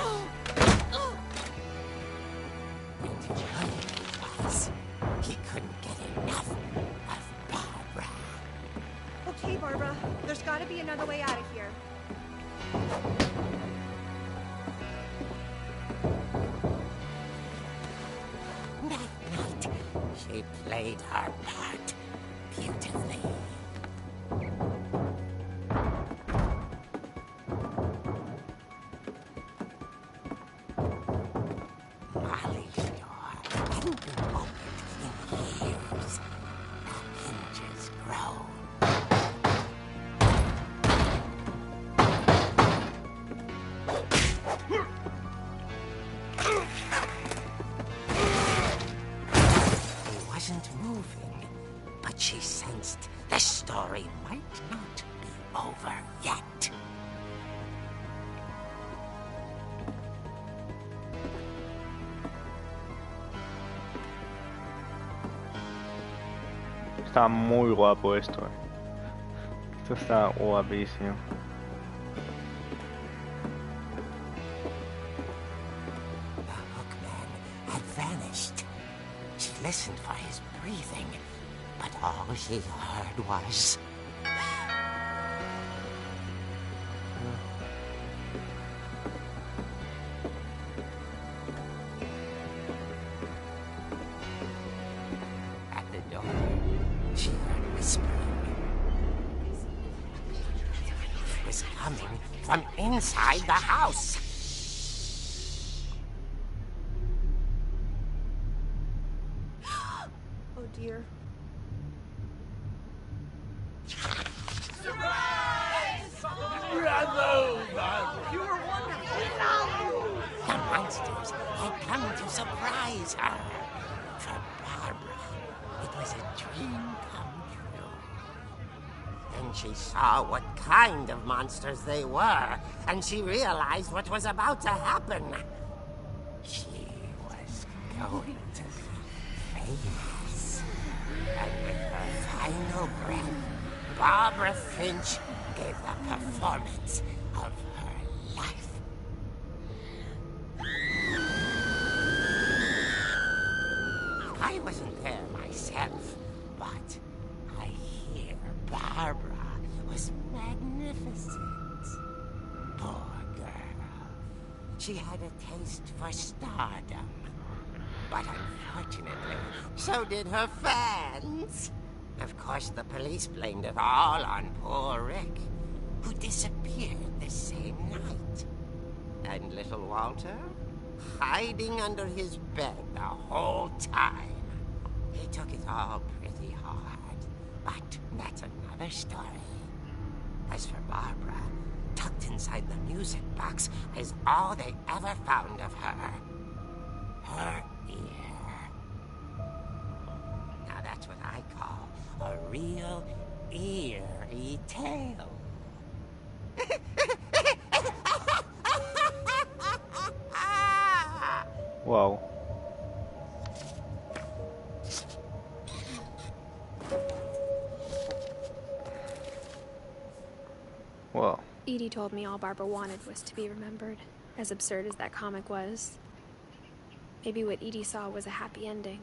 S7: was. He couldn't get enough of Barbara.
S5: Okay, Barbara. There's gotta be another way out of here.
S7: That night, she played her part beautifully. Molly's door hadn't been opened in years. The hinges groaned. He wasn't moving, but she sensed the story might not be over yet.
S3: Está muy guapo esto. Esto está guapísimo.
S7: The hookman had vanished. She listened for his breathing, but all she heard was... At the door, she heard whispering. It was coming from inside the house.
S5: Oh dear.
S7: The monsters had come to surprise her. For Barbara, it was a dream come true. Then she saw what kind of monsters they were, and she realized what was about to happen. She was going to be famous. And with her final breath, Barbara Finch gave the performance of her life. I wasn't there myself, but I hear Barbara was magnificent. Poor girl. She had a taste for stardom. But unfortunately, so did her fans. Of course, the police blamed it all on poor Rick, who disappeared the same night. And little Walter? Hiding under his bed the whole time. He took it all pretty hard, but that's another story. As for Barbara, tucked inside the music box is all they ever found of her. Her ear. Now that's what I call a real eerie tale.
S3: Wow. Wow.
S1: Edie told me all Barbara wanted was to be remembered, as absurd as that comic was. Maybe what Edie saw was a happy ending.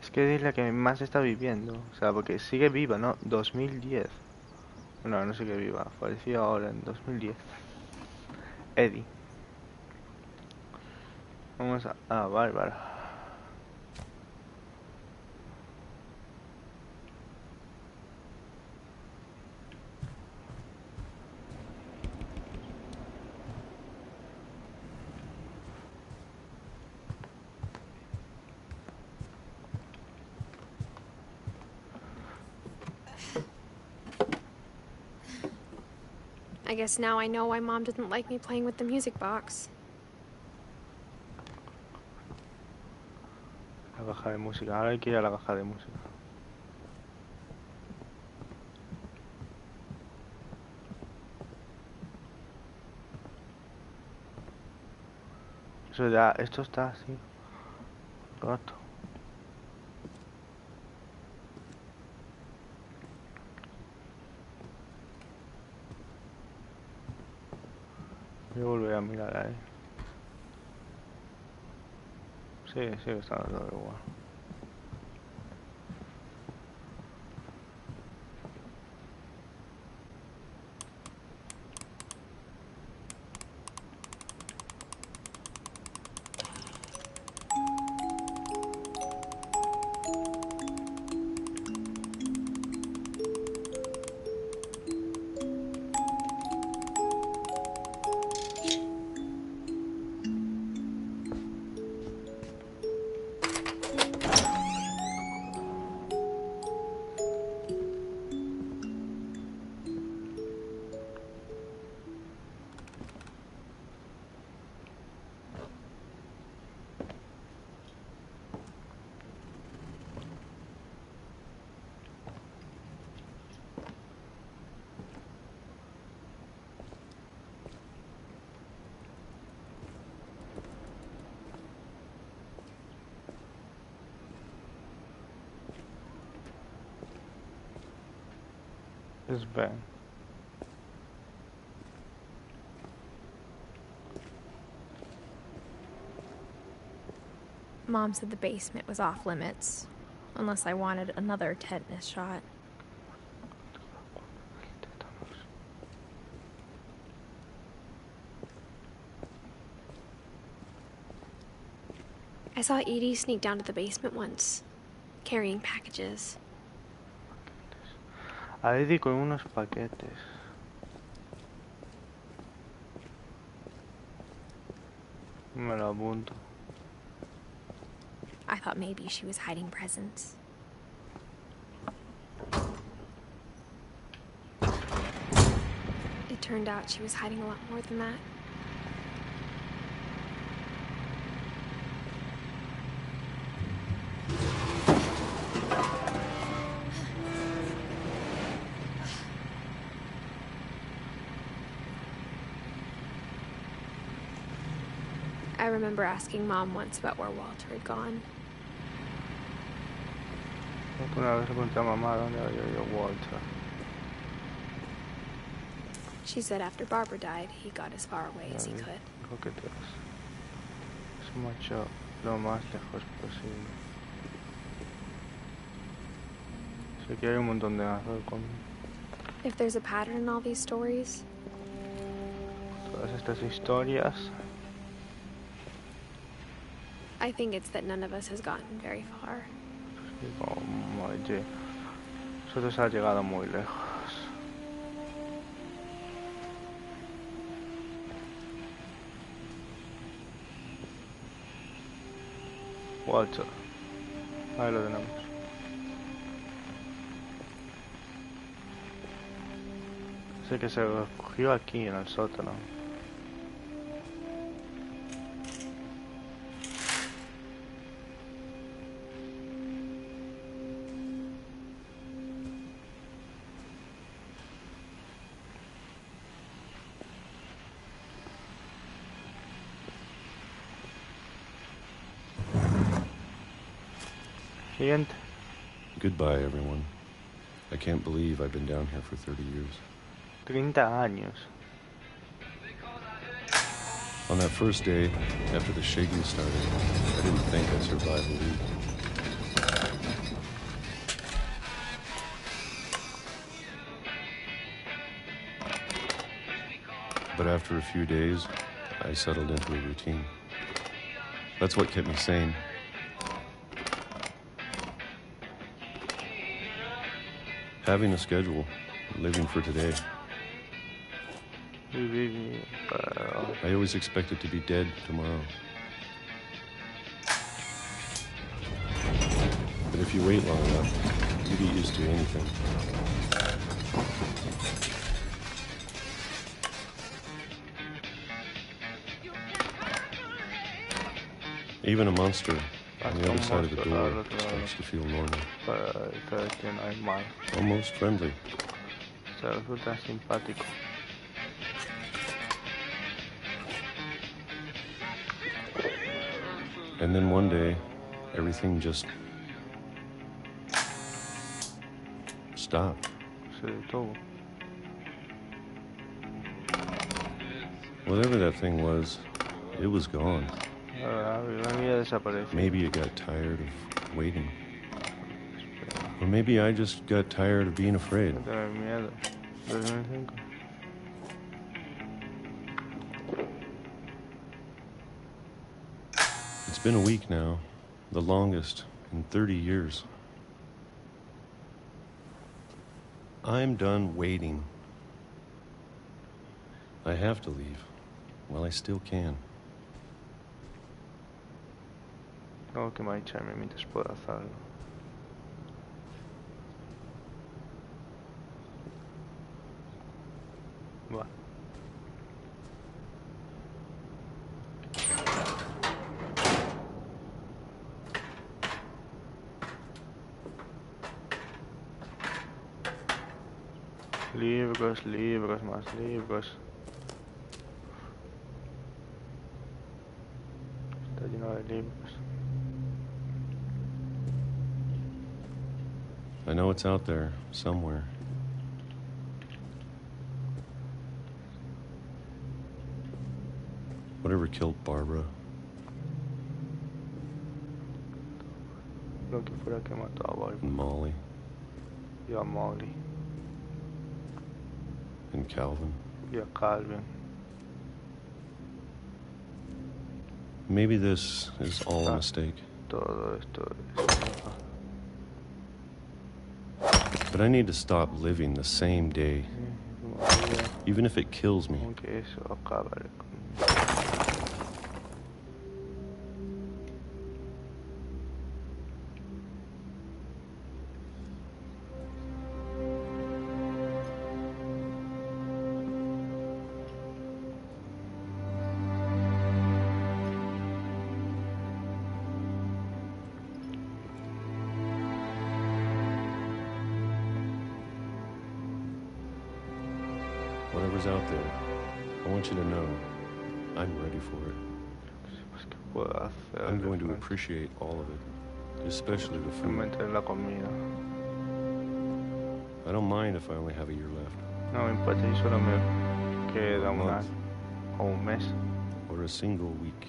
S3: Es que es la que más está viviendo. O sea, porque sigue viva, ¿no? 2010. No, no sigue viva. Falleció ahora en 2010. Eddie. Vamos a Bárbara.
S1: I guess now I know why Mom didn't like me playing with the music box.
S3: La caja de música. Ahora hay que ir a la caja de música. Eso ya, esto está así. Roto. a mirar ahí. Sí, sigue estando todo igual. It's Ben.
S2: Mom said the basement was off limits, unless I wanted another tetanus shot.
S1: I saw Edie sneak down to the basement once, carrying packages.
S3: A Eddie con unos paquetes. Me lo apunto.
S2: I thought maybe she was hiding presents.
S1: It turned out she was hiding a lot more than that. I remember asking Mom once about where Walter had gone.
S3: Una vez le pregunté a mamá dónde había ido Walter.
S1: She said after Barbara died, he got as far away as he could.
S3: Dijo que se marchó lo más lejos posible. Sé que hay un montón de arroz con
S1: If there's a pattern in all these stories,
S3: todas estas historias.
S1: I think it's that none of us has gotten very far.
S3: Como, oye, nosotros ha llegado muy lejos. Walter, ahí lo tenemos. Sé que se refugió aquí en el sótano. Siguiente.
S10: Goodbye, everyone. I can't believe I've been down here for 30 years.
S3: 30 años.
S10: On that first day, after the shaking started, I didn't think I'd survive a week. But after a few days, I settled into a routine. That's what kept me sane. Having a schedule, living for today. I always expected to be dead tomorrow. But if you wait long enough, you get used to anything. Even a monster on the other side of the door starts to feel normal. Almost friendly.
S3: Se resulta simpático.
S10: And then one day, everything just stopped.
S3: Se detuvo.
S10: Whatever that thing was, it was gone.
S3: La mía desapareció.
S10: Maybe it got tired of waiting. Or maybe I just got tired of being afraid.
S3: No tener miedo. 2005.
S10: It's been a week now, the longest in 30 years. I'm done waiting. I have to leave while I still can.
S3: Tengo que marcharme mientras pueda hacerlo. Va. Libros, libros, más libros. Está lleno de libros.
S10: I know it's out there, somewhere. Whatever killed Barbara.
S3: Lo que fuera que mató a Barbara.
S10: And Molly.
S3: Y a Molly.
S10: And Calvin.
S3: Y a Calvin.
S10: Maybe this is all a mistake.
S3: Todo esto
S10: But I need to stop living the same day. Even if it kills me.
S3: Aunque eso acabaré conmigo.
S10: Whatever's out there, I want you to know I'm ready for it. I'm going to appreciate all of it, especially the food.
S3: La comida.
S10: I don't mind if I only have a year left.
S3: No me importa si solo me queda un año o un mes
S10: or a single week.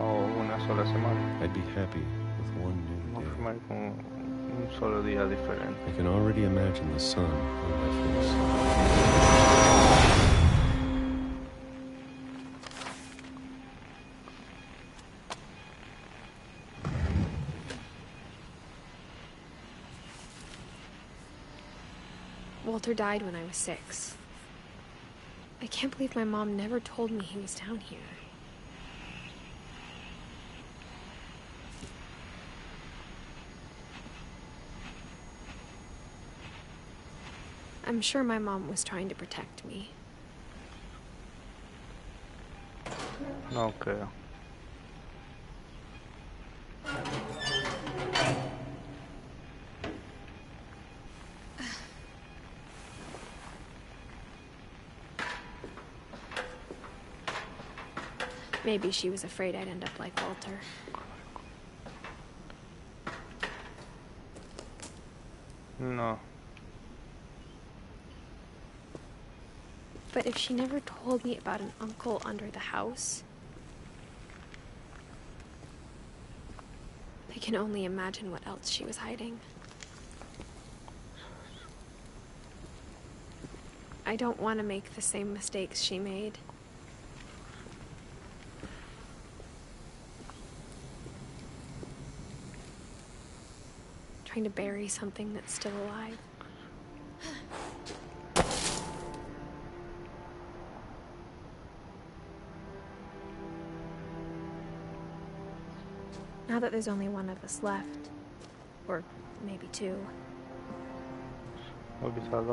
S3: O una sola semana.
S10: I'd be happy with one new day.
S3: Conformar con un solo día diferente.
S10: I can already imagine the sun on my face.
S2: Walter died when I was 6. I can't believe my mom never told me he was down here. I'm sure my mom was trying to protect me.
S3: No creo.
S2: Maybe she was afraid I'd end up like Walter.
S3: No.
S2: But if she never told me about an uncle under the house, I can only imagine what else she was hiding. I don't want to make the same mistakes she made. Trying to bury something that's still alive. Now that there's only one of us left, or maybe two, I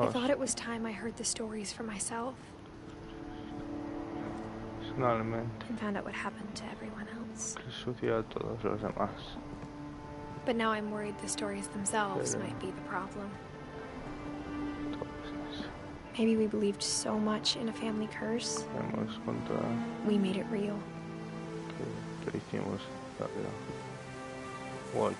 S2: thought it was time I heard the stories for myself and found out what happened to everyone else. But now I'm worried the stories themselves might be the problem. Maybe we believed so much in a family curse, we made it real.
S3: Que hicimos Walter.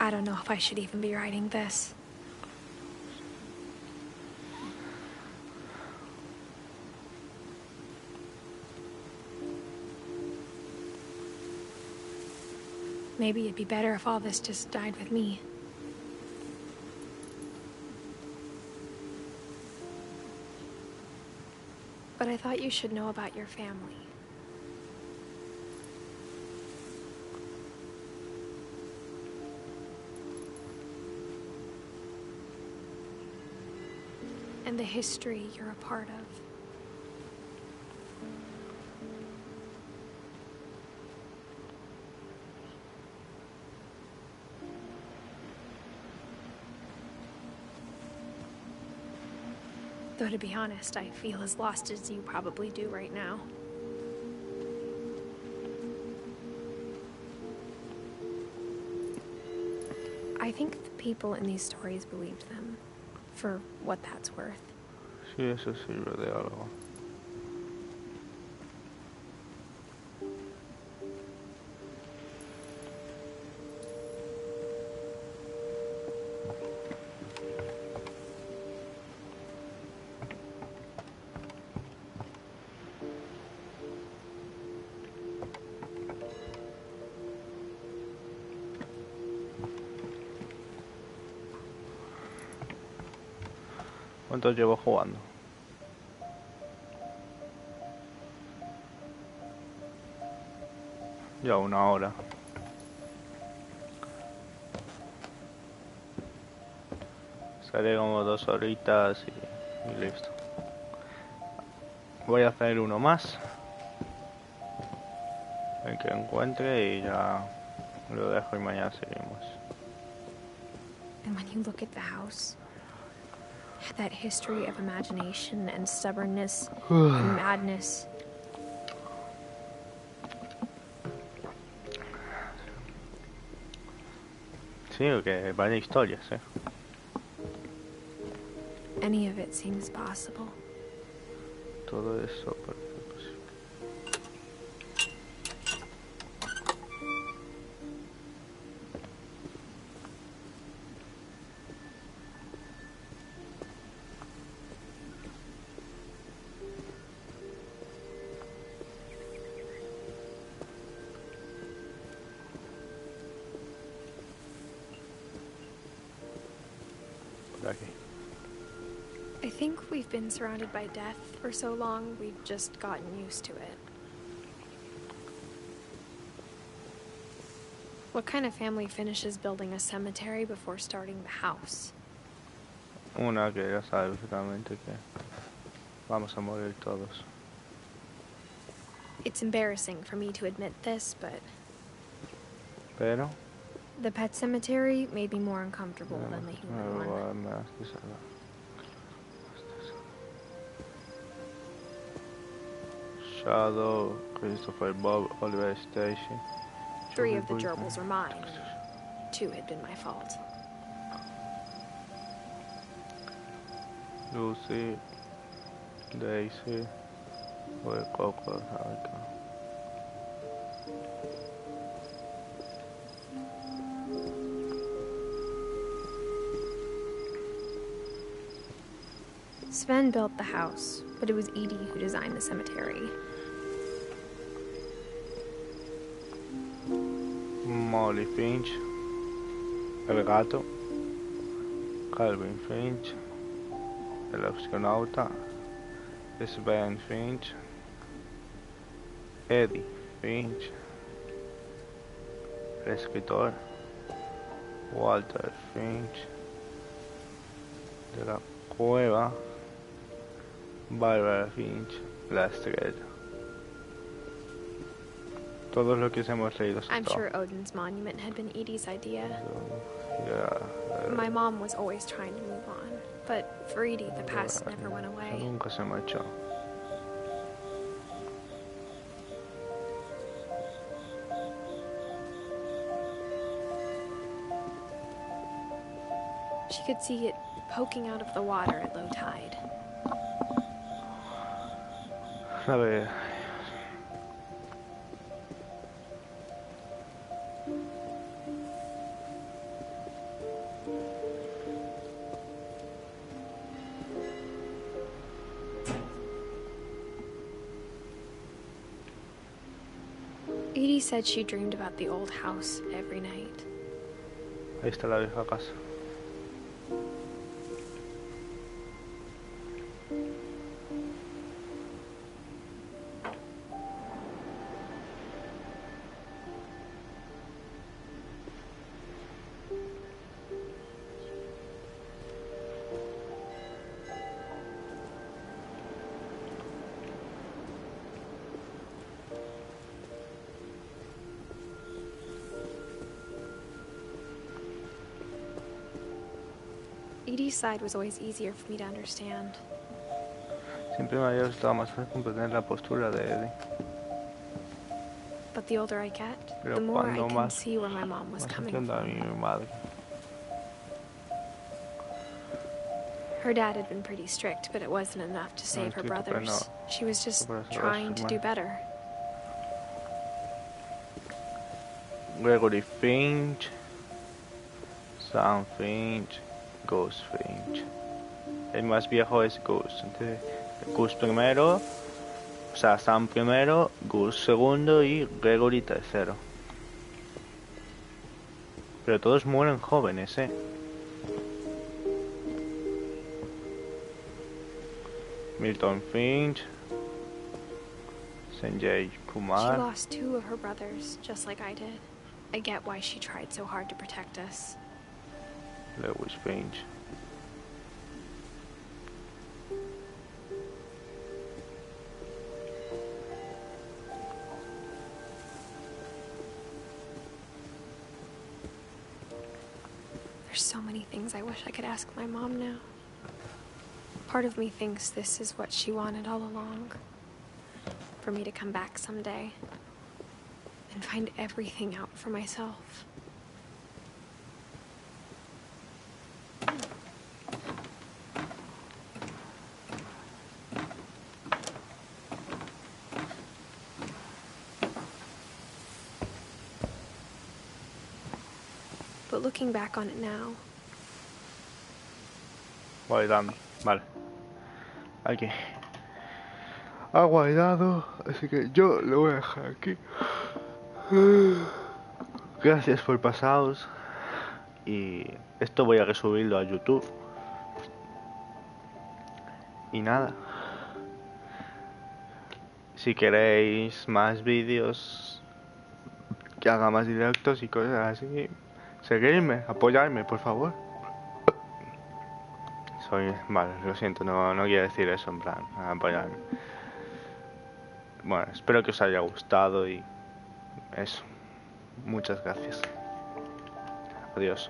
S2: I don't know if I should even be writing this. Maybe it'd be better if all this just died with me. But I thought you should know about your family. And the history you're a part of. Though to be honest, I feel as lost as you probably do right now. I think the people in these stories believed them, for what that's worth.
S3: Sí, eso sirve de algo. ¿Cuánto llevo jugando? Ya 1 hora. Estaré como 2 horitas y listo. Voy a hacer uno más. El que encuentre y ya lo dejo y mañana seguimos.
S2: And when you look at the house, that history of imagination and stubbornness and madness.
S3: Sí, que varias historias,
S2: Any of it seems possible.
S3: Todo eso parece posible. Por aquí.
S2: I think we've been surrounded by death for so long, we've just gotten used to it. What kind of family finishes building a cemetery before starting the house?
S3: Una que ya sabe perfectamente que vamos a morir todos.
S2: It's embarrassing for me to admit this, but
S3: Pero
S2: the pet cemetery made me more uncomfortable than the human one.
S3: Shadow, Christopher, Bob, Oliver, Stacy.
S2: 3 of the gerbils were mine. 2 had been my fault.
S3: Lucy, Daisy, Coco,
S2: Sven built the house, but it was Edie who designed the cemetery.
S3: Molly Finch, el gato, Calvin Finch, el astronauta, Sven Finch, Eddie Finch, el escritor, Walter Finch, de la cueva, Barbara Finch, la estrella. Todo lo que hemos leído.
S2: I'm sure Odin's monument had been Edie's idea.
S3: Yeah,
S2: My mom was always trying to move on, but for Edie, the past never went away.
S3: Nunca se marchó.
S2: She could see it poking out of the water at low tide.
S3: A ver.
S1: Edie said she dreamed about the old house every night.
S3: Ahí está la vieja casa.
S1: Edie's side was always easier for me to understand.
S3: Siempre me había gustado más fácil comprender la postura de Eddie.
S1: But the older I get,
S3: Pero
S1: the more I
S3: cuando
S1: can
S3: más,
S1: see where my mom was
S3: más
S1: coming
S3: entiendo a mi
S1: from.
S3: madre.
S1: Her dad had been pretty strict, but it wasn't enough to save her
S3: estricto, pero
S1: brothers.
S3: no.
S1: She was just
S3: Para salvar a
S1: trying
S3: sus
S1: to do
S3: hermanos.
S1: better.
S3: Gregory Finch, Sam Finch, Gus Finch. El más viejo es Gus. Entonces, Gus primero, o sea, Sam primero, Gus segundo y Gregory tercero. Pero todos mueren jóvenes, Milton Finch, Sanjay
S1: She
S3: Kumar.
S1: lost 2 of her brothers, just like I did. I get why she tried so hard to protect us.
S3: Lewis Finch.
S1: There's so many things I wish I could ask my mom now. Part of me thinks this is what she wanted all along. For me to come back someday and find everything out for myself. But looking back on it now,
S3: Guardando, vale. Aquí. Ha guardado, así que yo lo voy a dejar aquí. Gracias por pasaros. Y esto voy a resubirlo a YouTube. Y nada. Si queréis más vídeos, que haga más directos y cosas así, seguidme, apoyarme, por favor. Vale, lo siento, no quiero decir eso, en plan, apoyarme. Bueno, espero que os haya gustado y eso. Muchas gracias. Adiós.